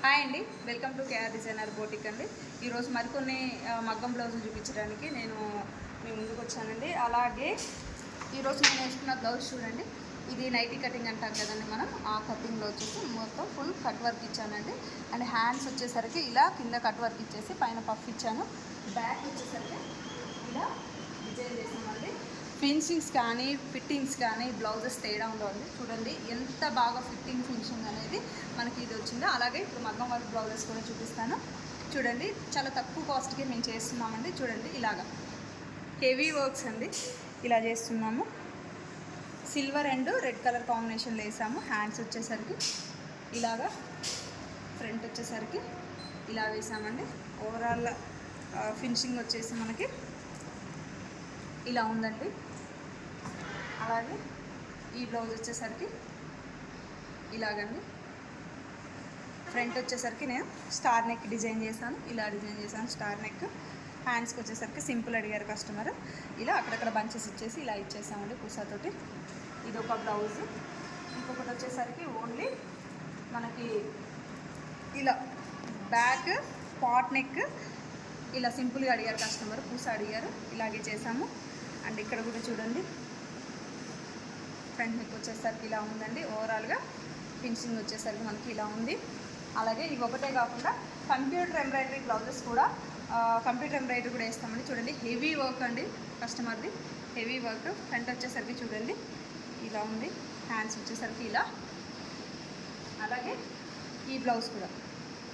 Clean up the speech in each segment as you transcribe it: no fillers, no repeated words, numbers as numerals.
Hi అండి, welcome to KR designer boutique అండి. ఈరోజు మరికొన్ని మగ్గం బ్లౌజులు చూపించడానికి నేను మీ ముందుకు వచ్చానండి. అలాగే ఈరోజు నేను వేసుకున్న బ్లౌజ్ చూడండి, ఇది నైటీ కటింగ్ అంటాం కదండి మనం. ఆ కటింగ్లో వచ్చేసి మొత్తం ఫుల్ కట్ వర్క్ ఇచ్చానండి. అండ్ హ్యాండ్స్ వచ్చేసరికి ఇలా కింద కట్ వర్క్ ఇచ్చేసి పైన పఫ్ ఇచ్చాను. బ్యాక్ వచ్చేసరికి ఇలా డిజైన్ చేసామండి. ఫినిషింగ్స్ కానీ ఫిట్టింగ్స్ కానీ బ్లౌజెస్ తేడా ఉండవండి. చూడండి ఎంత బాగా ఫిట్టింగ్ ఫినిషింగ్ అనేది మనకి ఇది వచ్చిందో. అలాగే ఇప్పుడు మగ్గం వర్క్ బ్లౌజెస్ కూడా చూపిస్తాను. చూడండి చాలా తక్కువ కాస్ట్కి మేము చేస్తున్నామండి. చూడండి ఇలాగా హెవీ వర్క్స్ అండి, ఇలా చేస్తున్నాము. సిల్వర్ అండ్ రెడ్ కలర్ కాంబినేషన్లో వేసాము. హ్యాండ్స్ వచ్చేసరికి ఇలాగా, ఫ్రంట్ వచ్చేసరికి ఇలా వేసామండి. ఓవరాల్ ఫినిషింగ్ వచ్చేసి మనకి ఇలా ఉందండి. అలాగే ఈ బ్లౌజ్ వచ్చేసరికి ఇలాగండి. ఫ్రంట్ వచ్చేసరికి నేను స్టార్ నెక్ డిజైన్ చేశాను. ఇలా డిజైన్ చేశాను స్టార్ నెక్. హ్యాండ్స్కి వచ్చేసరికి సింపుల్ అడిగారు కస్టమర్. ఇలా అక్కడక్కడ బంచెస్ ఇచ్చేసి ఇలా ఇచ్చేసామండి పూసాతోటి. ఇది ఒక బ్లౌజ్. ఇంకొకటి వచ్చేసరికి ఓన్లీ మనకి ఇలా బ్యాక్ పాట్ నెక్ ఇలా సింపుల్గా అడిగారు కస్టమర్, పూస అడిగారు, ఇలాగే చేసాము. అండ్ ఇక్కడ కూడా చూడండి ఫ్రంట్ నెక్ వచ్చేసరికి ఇలా ఉందండి. ఓవరాల్గా ఫినిషింగ్ వచ్చేసరికి మనకి ఇలా ఉంది. అలాగే ఇవి ఒకటే కాకుండా కంప్యూటర్ ఎంబ్రాయిడరీ బ్లౌజెస్ కూడా కంప్యూటర్ ఎంబ్రాయిడరీ కూడా వేస్తామండి. చూడండి హెవీ వర్క్ అండి కస్టమర్ది, హెవీ వర్క్. ఫ్రంట్ వచ్చేసరికి చూడండి ఇలా ఉంది. హ్యాండ్స్ వచ్చేసరికి ఇలా. అలాగే ఈ బ్లౌజ్ కూడా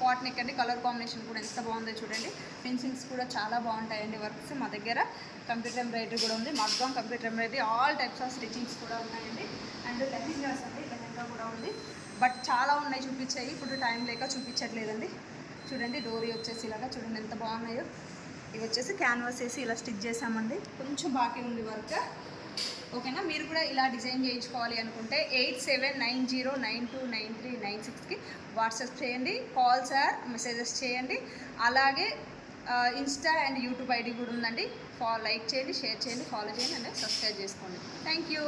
పాట్ నెక్ అండి. కలర్ కాంబినేషన్ కూడా ఎంత బాగుందో చూడండి. ఫినిషింగ్స్ కూడా చాలా బాగుంటాయండి. వర్క్స్ మా దగ్గర కంప్యూటర్ ఎంబ్రాయిడరీ కూడా ఉంది. మగ్గం computer embroidery all types of stitchings కూడా ఉన్నాయండి. అండ్ లెహెంగాస్ అండి, లెహెంగా కూడా ఉంది. బట్ చాలా ఉన్నాయి చూపించాయి, ఇప్పుడు టైం లేక చూపించట్లేదండి. చూడండి డోరీ వచ్చేసి ఇలాగా చూడండి ఎంత బాగున్నాయో. ఇవి వచ్చేసి క్యాన్వాస్ వేసి ఇలా స్టిచ్ చేసామండి. కొంచెం బాకీ ఉంది వర్క్. ఓకేనా, మీరు కూడా ఇలా డిజైన్ చేయించుకోవాలి అనుకుంటే 8790929396కి వాట్సాప్ చేయండి, కాల్స్ ఆర్ మెసేజెస్ చేయండి. అలాగే ఇన్స్టా అండ్ యూట్యూబ్ ఐడి కూడా ఉందండి. లైక్ చేయండి, షేర్ చేయండి, ఫాలో చేయండి అండ్ సబ్స్క్రైబ్ చేసుకోండి. Thank you.